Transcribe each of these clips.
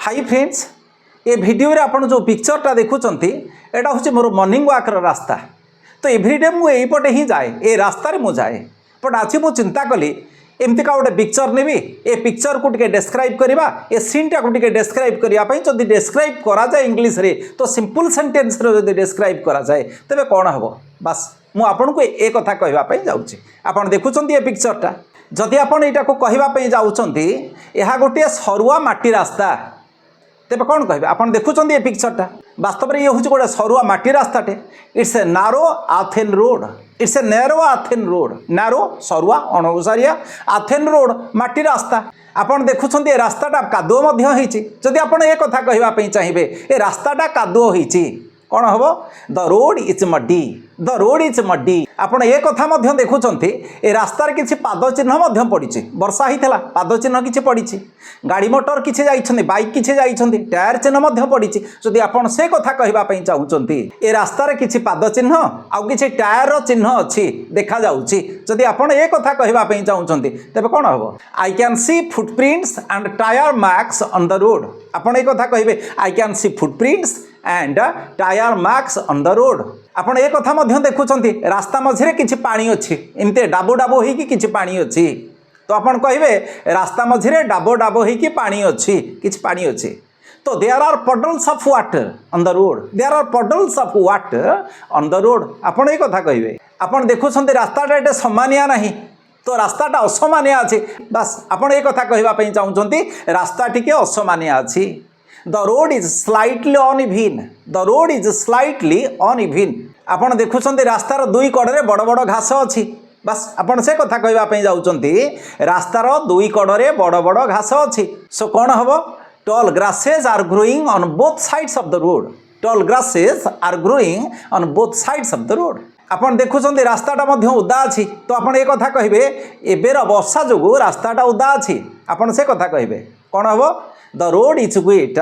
Hi friends ये video रे आपण जो पिक्चरटा देखुंत यहाँ हूँ मोर मॉर्निंग वॉक रास्ता। तो एवरीडे मुझे ही जाए ये रास्तार मुझे जाए बट आज मुझे चिंता कली एमती का गोटे पिक्चर नेबी ए पिक्चर को टिके डेस्क्राइब करवा ए सीनटा को टिके डेस्क्राइब करने जब डेस्क्राइब करा जाए इंग्लिश रे तो सिंपल सेंटेंस रो जब डेस्क्राइब करा जाए तेबे कौन हम बस मु आपन को ए कथा कहवाई जाऊँगी। आपन देखुं ये पिक्चरटा जदि आपन यहाँ को कहवाई जाऊँगी यह गोटे सरुआ माटी रास्ता तेरे कौन कहे आप देखुं ये पिक्चरटा वास्तव में ये हूँ गोटे सरुआ माटी रास्ताटे इट्स ए नारो आथेन रोड इट्स ए नैरो आथेन रोड नारो सरुआ अणुसारिया आथेन रोड माटी रास्ता आपन देखुं ये रास्ताटा कादुओ जदि आप ये कथा कहवाई चाहिए ये रास्ताटा कादुओ कौन हम the road is muddy the road is muddy आपड़ ये कथा देखुं ए रास्तार किसी पाद चिन्ह पड़ी वर्षा होता पाद चिन्ह किसी पड़ी गाड़ी मोटर किसी जाइछन्ति बाइक किसी जाइछन्ति टायर चिन्ह पड़ी जदि आपड़ से कथा कहवाई चाहूँगी ए रास्तार किसी पाद चिन्ह आउ कि टायर चिन्ह अच्छी देखा जाउछि जदि आपड़ ये कथा कहवाई चाहूँगी तेरे कौन हम I can see footprints and tyre marks on the road आपड़ ये कथा कहे I can see footprints and tyre marks on the road आपड़ ये कथा देखुं रास्ता मझे किसी पानी अच्छी एमती डाबो डाबो हो कि पानी अच्छी तो आपड़ कहे रास्ता मझे डाबो डाबो हो पानी अच्छी किसी पानी अच्छी तो there are puddles of water on the road there are puddles of water on the road आपड़ ये कथा कहे आपड़ देखुं रास्ताटा एटे समानिया नहीं तो रास्ताटा असमानिया अच्छी बस आपड़ ये कथा कहवाई चाहूँगी रास्ता टिके असमानिया अच्छी the road is slightly uneven the road is slightly uneven आपड़ देखुं रास्तार दुई कड़े बड़ बड़ घास अच्छी बस आपड़ से कथा कहवाई जाऊँगी रास्तार दुई कड़े बड़ बड़ घास अच्छी सो कौन हम tall grasses are growing on both sides of the road tall grasses are growing on both sides of the road आपड़ देखुं रास्ताटा उदा अच्छी तो आपड़ ये कथा कहे एबेर वर्षा जो रास्ताटा उदा अच्छी आपड़ से कथा कहे कौन हम the road is wet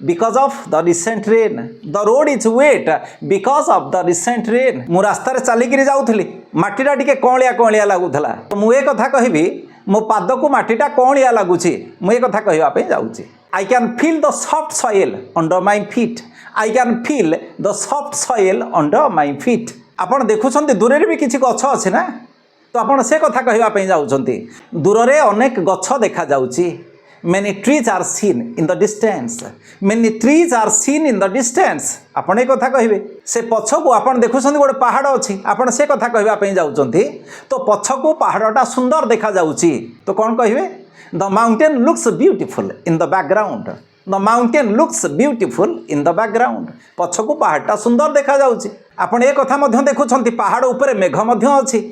because of the recent rain the road is wet because of the recent rain मु रास्तार चलिकी जाऊँगी मटीटा टिके कौलिया कौलिया लगुला तो मुझे कथा कहबी मो पाद को मटीटा कौलिया लगुच मुझे कथा कहवाई जाऊँगी I can feel the soft soil under my feet I can feel the soft soil under my feet आपड़ देखुं दूर भी किसी गछ अच्छे ना तो आपड़ से कथा कहवाई जाऊँगी दूर में अनेक गछ देखा जाउची many trees are seen in the distance many trees are seen in the distance आपड़ एक कथा कहे से पछकू आपड़ देखुं गोटे पहाड़ अच्छी आपड़ से कथा कहवाई जाऊँगी तो पछकू पहाड़टा सुंदर देखा जाउची तो कौन कहे the mountain looks beautiful in the background the mountain looks beautiful in the background पछकू पहाड़टा सुंदर देखा जाउची आपड़ एक कथा देखुं पहाड़ उपरे मेघ अच्छी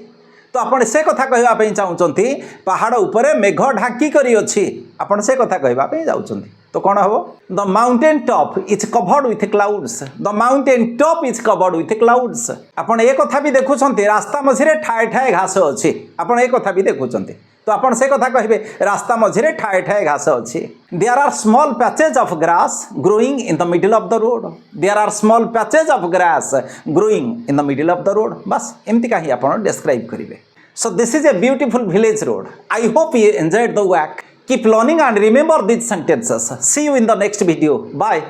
तो आपड़ से कथा कहवाई चाहूँगी पहाड़ उपरे मेघ ढाकी करी अच्छी आपड़ से कथा कहवाई जाऊँगी तो कौन हम the mountain top is covered with clouds the mountain top is covered with clouds आपड़ ये कथा भी देखुं रास्ता मझे ठाए ठाए घास अच्छी आपड़ ये कथा भी देखुं तो आपड़ से कथा कहे रास्ता मझे ठाए ठाए घास अच्छी there are small patches of grass growing in the middle of the road there are small patches of grass growing in the middle of the road बस एमती कहीं आप डिस्क्राइब करेंगे so this is a beautiful village road I hope you enjoyed the walk keep learning and remember this sentences see you in the next video bye.